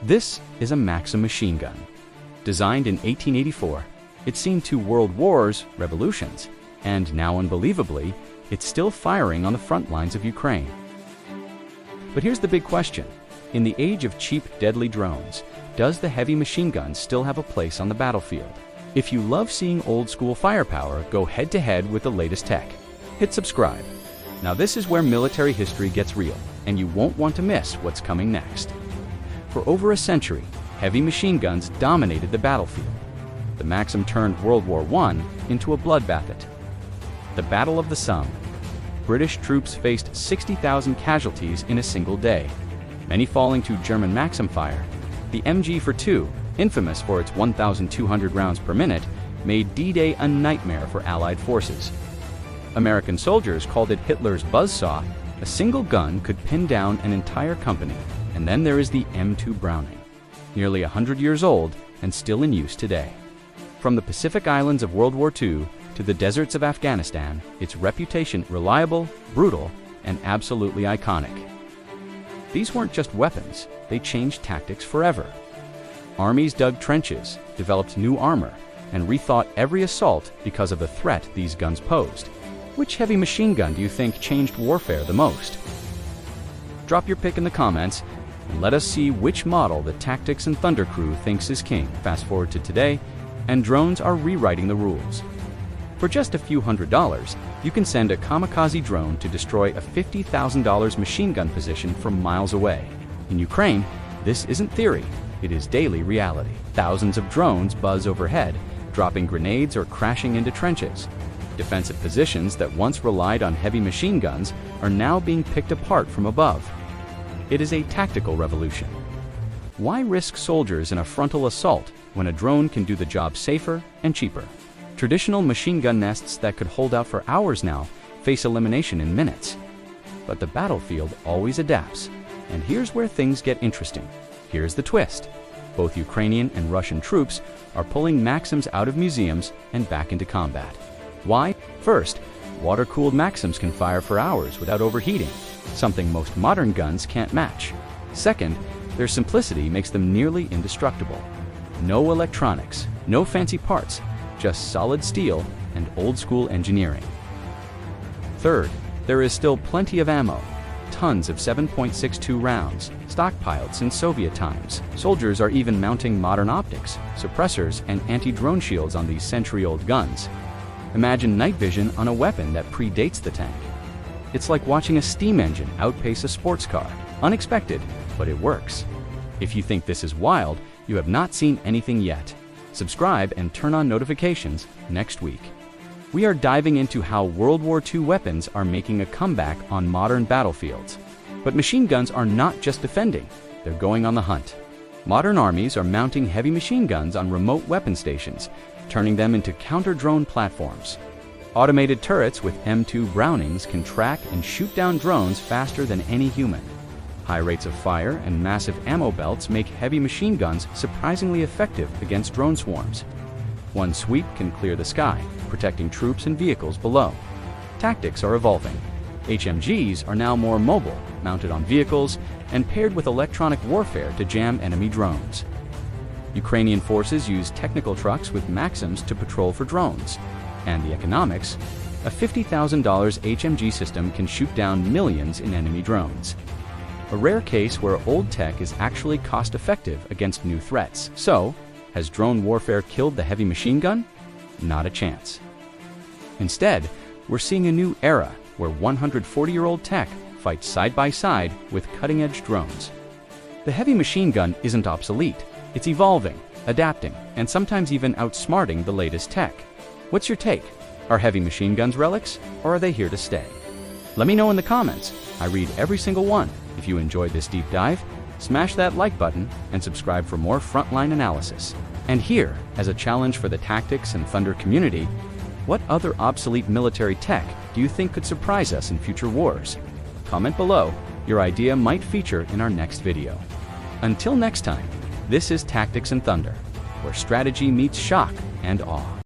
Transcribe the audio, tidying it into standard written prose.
This is a Maxim machine gun. Designed in 1884, it's seen 2 world wars, revolutions, and now unbelievably, it's still firing on the front lines of Ukraine. But here's the big question. In the age of cheap, deadly drones, does the heavy machine gun still have a place on the battlefield? If you love seeing old-school firepower, go head-to-head with the latest tech. Hit subscribe. Now this is where military history gets real, and you won't want to miss what's coming next. For over a century, heavy machine guns dominated the battlefield. The Maxim turned World War I into a bloodbath. The Battle of the Somme. British troops faced 60,000 casualties in a single day, many falling to German Maxim fire. The MG-42, infamous for its 1,200 rounds per minute, made D-Day a nightmare for Allied forces. American soldiers called it Hitler's buzzsaw. A single gun could pin down an entire company. And then there is the M2 Browning, nearly 100 years old and still in use today. From the Pacific Islands of World War II to the deserts of Afghanistan, its reputation reliable, brutal, and absolutely iconic. These weren't just weapons, they changed tactics forever. Armies dug trenches, developed new armor, and rethought every assault because of the threat these guns posed. Which heavy machine gun do you think changed warfare the most? Drop your pick in the comments and let us see which model the Tactics and Thunder crew thinks is king. Fast forward to today, and drones are rewriting the rules. For just a few $100s, you can send a kamikaze drone to destroy a $50,000 machine gun position from miles away. In Ukraine, this isn't theory, it is daily reality. Thousands of drones buzz overhead, dropping grenades or crashing into trenches. Defensive positions that once relied on heavy machine guns are now being picked apart from above. It is a tactical revolution. Why risk soldiers in a frontal assault when a drone can do the job safer and cheaper? Traditional machine gun nests that could hold out for hours now face elimination in minutes. But the battlefield always adapts. And here's where things get interesting. Here's the twist. Both Ukrainian and Russian troops are pulling Maxims out of museums and back into combat. Why? First, water-cooled Maxims can fire for hours without overheating, something most modern guns can't match. Second, their simplicity makes them nearly indestructible. No electronics, no fancy parts, just solid steel and old-school engineering. Third, there is still plenty of ammo, tons of 7.62 rounds, stockpiled since Soviet times. Soldiers are even mounting modern optics, suppressors, and anti-drone shields on these century-old guns. Imagine night vision on a weapon that predates the tank. It's like watching a steam engine outpace a sports car. Unexpected, but it works. If you think this is wild, you have not seen anything yet. Subscribe and turn on notifications next week. We are diving into how World War II weapons are making a comeback on modern battlefields. But machine guns are not just defending, they're going on the hunt. Modern armies are mounting heavy machine guns on remote weapon stations, turning them into counter-drone platforms. Automated turrets with M2 Brownings can track and shoot down drones faster than any human. High rates of fire and massive ammo belts make heavy machine guns surprisingly effective against drone swarms. One sweep can clear the sky, protecting troops and vehicles below. Tactics are evolving. HMGs are now more mobile, mounted on vehicles, and paired with electronic warfare to jam enemy drones. Ukrainian forces use technical trucks with Maxims to patrol for drones. And the economics? A $50,000 HMG system can shoot down millions in enemy drones. A rare case where old tech is actually cost-effective against new threats. So, has drone warfare killed the heavy machine gun? Not a chance. Instead, we're seeing a new era where 140-year-old tech fights side by side with cutting-edge drones. The heavy machine gun isn't obsolete. It's evolving, adapting, and sometimes even outsmarting the latest tech. What's your take? Are heavy machine guns relics, or are they here to stay? Let me know in the comments. I read every single one. If you enjoyed this deep dive, smash that like button and subscribe for more frontline analysis. And here, as a challenge for the Tactics and Thunder community, what other obsolete military tech do you think could surprise us in future wars? Comment below. Your idea might feature in our next video. Until next time, this is Tactics and Thunder, where strategy meets shock and awe.